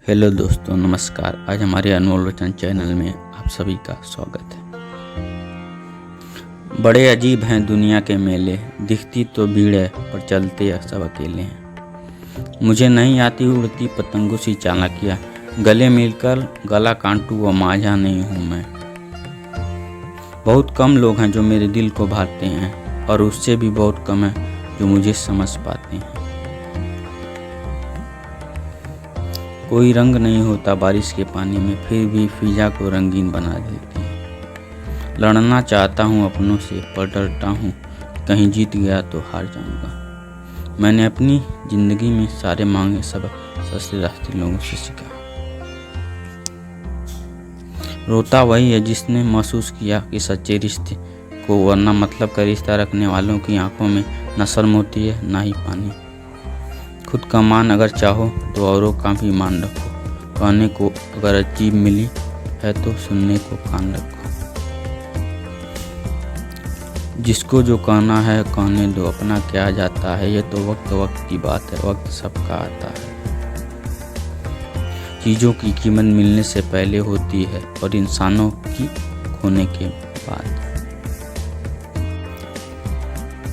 Hello दोस्तों, नमस्कार। आज हमारे अनमोल वचन चैनल में आप सभी का स्वागत है। बड़े अजीब हैं दुनिया के मेले, दिखती तो भीड़ है पर चलते सब अकेले हैं। मुझे नहीं आती उड़ती पतंगों सी चालाकियाँ, गले मिलकर गला काटूं वो माझा नहीं हूँ मैं। बहुत कम लोग हैं जो मेरे दिल को भाते हैं और उससे भी बहुत कम है जो मुझे समझ पाते हैं। कोई रंग नहीं होता बारिश के पानी में, फिर भी फिजा को रंगीन बना देती है। लड़ना चाहता हूँ अपनों से पर डरता हूँ कहीं जीत गया तो हार जाऊँगा। मैंने अपनी ज़िंदगी में सारे मांगे सबक सस्ते रास्ते लोगों से सीखा। रोता वही है जिसने महसूस किया कि सच्चे रिश्ते को, वरना मतलब का रिश्ता रखने वालों की आंखों में न शर्म होती है ना ही पानी। खुद का मान अगर चाहो तो औरों का भी मान रखो। कहने को अगर अजीब मिली है तो सुनने को कान रखो। जिसको जो कहना है कहने दो, अपना क्या जाता है। ये तो वक्त की बात है, वक्त सबका आता है। चीज़ों की कीमत मिलने से पहले होती है और इंसानों की खोने के बाद।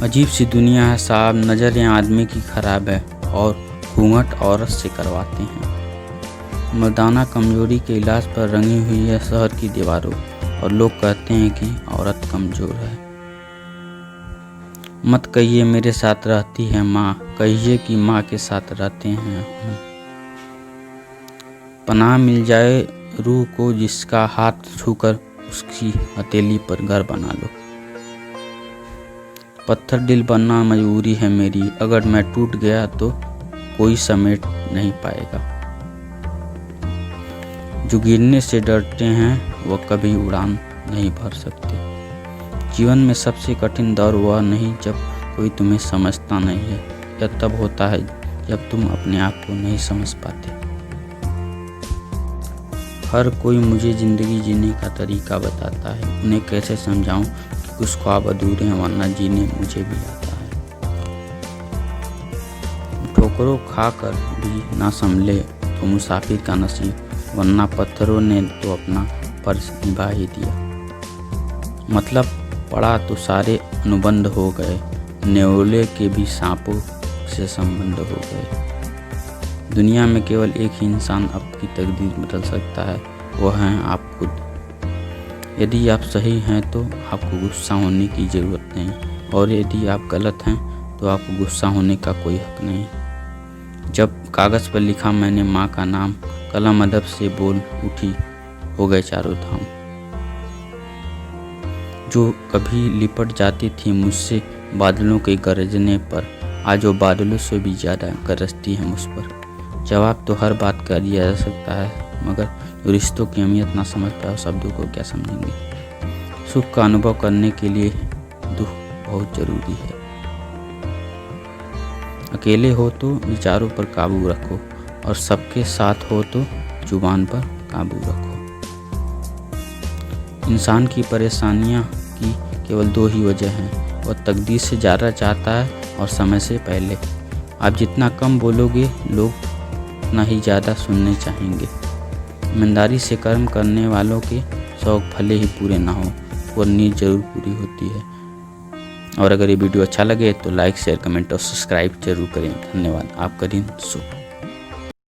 अजीब सी दुनिया है साहब, नज़रें आदमी की खराब है और घूंघट औरत से करवाते हैं। मर्दाना कमजोरी के इलाज पर रंगी हुई है शहर की दीवारों, और लोग कहते हैं कि औरत कमजोर है। मत कहिए मेरे साथ रहती है माँ, कहिए कि माँ के साथ रहते हैं हम। पनाह मिल जाए रूह को जिसका हाथ छूकर उसकी हथेली पर घर बना लो। पत्थर दिल बनना मजबूरी है मेरी, अगर मैं टूट गया तो कोई समेट नहीं पाएगा। जो गिरने से डरते हैं वह कभी उड़ान नहीं भर सकते। जीवन में सबसे कठिन दौर वह नहीं जब कोई तुम्हें समझता नहीं है, यह तब होता है जब तुम अपने आप को नहीं समझ पाते। हर कोई मुझे ज़िंदगी जीने का तरीका बताता है, उन्हें कैसे समझाऊं कि कुछ ख्वाब अधूरे हैं वरना जीने मुझे भी आता है। ठोकरों खाकर भी ना संभले तो मुसाफिर का नसीब, वरना पत्थरों ने तो अपना फर्ज निभा ही दिया। मतलब पड़ा तो सारे अनुबंध हो गए, न्योले के भी सांपों से संबंध हो गए। दुनिया में केवल एक ही इंसान आपकी तकदीर बदल सकता है, वह है आप खुद। यदि आप सही हैं तो आपको गुस्सा होने की ज़रूरत नहीं, और यदि आप गलत हैं तो आपको गुस्सा होने का कोई हक नहीं। जब कागज़ पर लिखा मैंने माँ का नाम, कलम अदब से बोल उठी, हो गए चारों धाम। जो कभी लिपट जाती थी मुझसे बादलों के गरजने पर, आज वो बादलों से भी ज़्यादा गरजती है मुझ पर। जवाब तो हर बात का दिया जा सकता है, मगर जो रिश्तों की अहमियत ना समझ पाए शब्दों को क्या समझेंगे। सुख का अनुभव करने के लिए दुख बहुत ज़रूरी है। अकेले हो तो विचारों पर काबू रखो, और सबके साथ हो तो जुबान पर काबू रखो। इंसान की परेशानियां की केवल दो ही वजह हैं, वह तकदीर से ज़्यादा चाहता है और समय से पहले। आप जितना कम बोलोगे लोग उतना ही ज़्यादा सुनने चाहेंगे। ईमानदारी से कर्म करने वालों के शौक भले ही पूरे ना हो, वो नींद जरूर पूरी होती है। और अगर ये वीडियो अच्छा लगे तो लाइक, शेयर, कमेंट और सब्सक्राइब जरूर करें। धन्यवाद। आपका दिन शुभ।